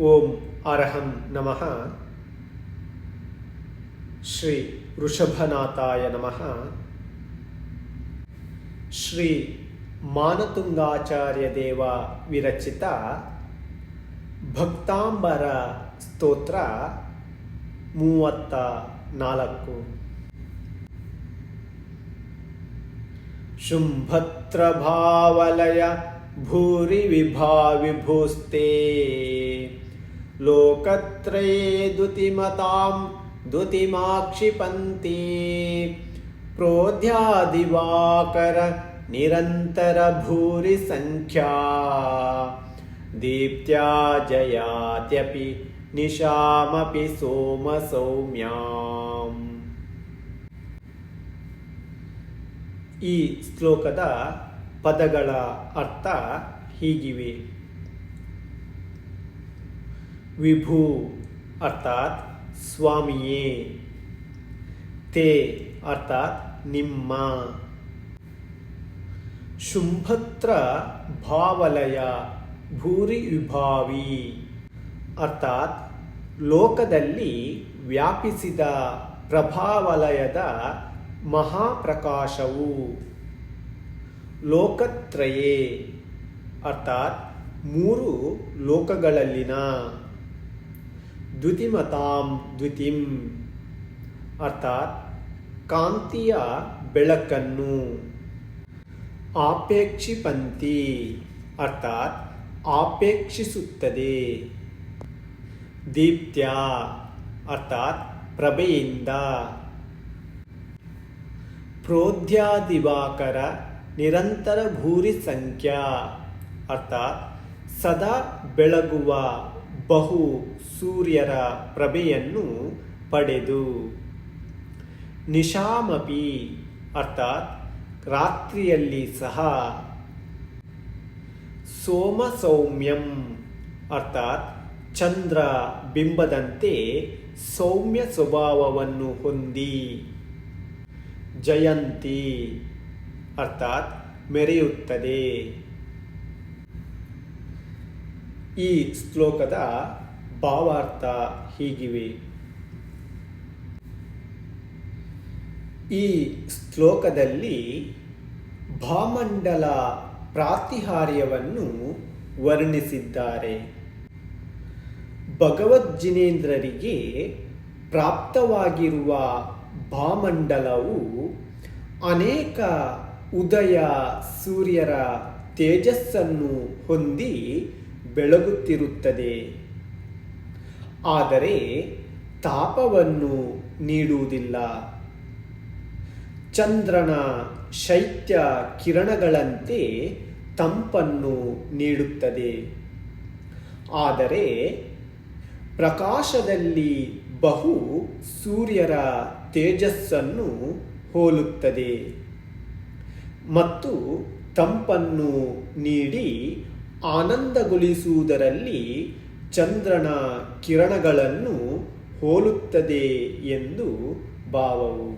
ಓಂ ಅರ್ಹಂ ನಮಃ. ಶ್ರೀ ವೃಷಭನಾಥಾಯ ನಮಃ. ಶ್ರೀ ಮಾನತುಂಗಾಚಾರ್ಯ ದೇವ ವಿರಚಿತ ಭಕ್ತಾಂಬರ ಸ್ತೋತ್ರ 34. ಶುಂಭತ್ರಭಾವಲಯ ಭೂರಿ ವಿಭಾವಿಭೂಸ್ತೆ ಲೋಕತ್ರಯೇ ದುತಿಮತಾಂ ದುತಿಮಾಕ್ಷಿಪಂತಿ ಪ್ರೋದ್ಯಾದಿವಾಕರ ನಿರಂತರ ಭೂರಿ ಸಂಖ್ಯಾ ದೀಪ್ತ್ಯಾ ಜಯಾತ್ಯಪಿ ನಿಶಾಮಪಿ ಸೋಮ ಸೌಮ್ಯಾಂ. ಈ ಶ್ಲೋಕದ ಪದಗಳ ಅರ್ಥ ಹೀಗಿವೆ. ವಿಭು ಅರ್ಥಾತ್ ಸ್ವಾಮಿಯೇ, ತೇ ಅರ್ಥಾತ್ ನಿಮ್ಮ, ಶುಂಭತ್ರ ಭಾವಲಯ ಭೂರಿ ವಿಭಾವಿ ಅರ್ಥಾತ್ ಲೋಕದಲ್ಲಿ ವ್ಯಾಪಿಸಿದ ಪ್ರಭಾವಲಯದ ಮಹಾಪ್ರಕಾಶವು, ಲೋಕತ್ರಯೇ ಅರ್ಥಾತ್ 3 ಲೋಕಗಳಲ್ಲಿನ, ದ್ಯುತಿಮತಾಂ ದ್ಯುತಿಂ ಅರ್ಥಾತ್ ಕಾಂತಿಯ ಬೆಳಕನ್ನು, ಆಪೇಕ್ಷಿಪಂತಿ ಅರ್ಥಾತ್ ಆಪೇಕ್ಷಿಸುತ್ತದೆ, ದೀಪ್ತ್ಯ ಅರ್ಥಾತ್ ಪ್ರಭೆಯಿಂದ, ಪ್ರೋದ್ಯಾದಿವಾಕರ ನಿರಂತರ ಭೂರಿ ಸಂಖ್ಯಾ ಅರ್ಥಾತ್ ಸದಾ ಬೆಳಗುವ ಬಹು ಸೂರ್ಯರ ಪ್ರಭೆಯನ್ನು ಪಡೆದು, ನಿಶಾಮಪಿ ಅರ್ಥಾತ್ ರಾತ್ರಿಯಲ್ಲಿ ಸಹ, ಸೋಮ ಸೌಮ್ಯಂ ಅರ್ಥಾತ್ ಚಂದ್ರ ಬಿಂಬದಂತೆ ಸೌಮ್ಯ ಸ್ವಭಾವವನ್ನು ಹೊಂದಿ, ಜಯಂತಿ ಅರ್ಥಾತ್ ಮೆರೆಯುತ್ತದೆ. ಈ ಶ್ಲೋಕದ ಭಾವಾರ್ಥ ಹೀಗಿವೆ. ಈ ಶ್ಲೋಕದಲ್ಲಿ ಭಾಮಂಡಲ ಪ್ರಾತಿಹಾರ್ಯವನ್ನು ವರ್ಣಿಸಿದ್ದಾರೆ. ಭಗವಜ್ಜಿನೇಂದ್ರರಿಗೆ ಪ್ರಾಪ್ತವಾಗಿರುವ ಭಾಮಂಡಲವು ಅನೇಕ ಉದಯ ಸೂರ್ಯರ ತೇಜಸ್ಸನ್ನು ಹೊಂದಿ ಬೆಳಗುತ್ತಿರುತ್ತದೆ. ಆದರೆ ತಾಪವನ್ನು ನೀಡುವುದಿಲ್ಲ. ಚಂದ್ರನ ಶೈತ್ಯ ಕಿರಣಗಳಂತೆ ತಂಪನ್ನು ನೀಡುತ್ತದೆ. ಆದರೆ ಪ್ರಕಾಶದಲ್ಲಿ ಬಹು ಸೂರ್ಯರ ತೇಜಸ್ಸನ್ನು ಹೋಲುತ್ತದೆ ಮತ್ತು ತಂಪನ್ನು ನೀಡಿ ಆನಂದಗೊಳಿಸುವುದರಲ್ಲಿ ಚಂದ್ರನ ಕಿರಣಗಳನ್ನು ಹೋಲುತ್ತದೆ ಎಂದು ಭಾವವು.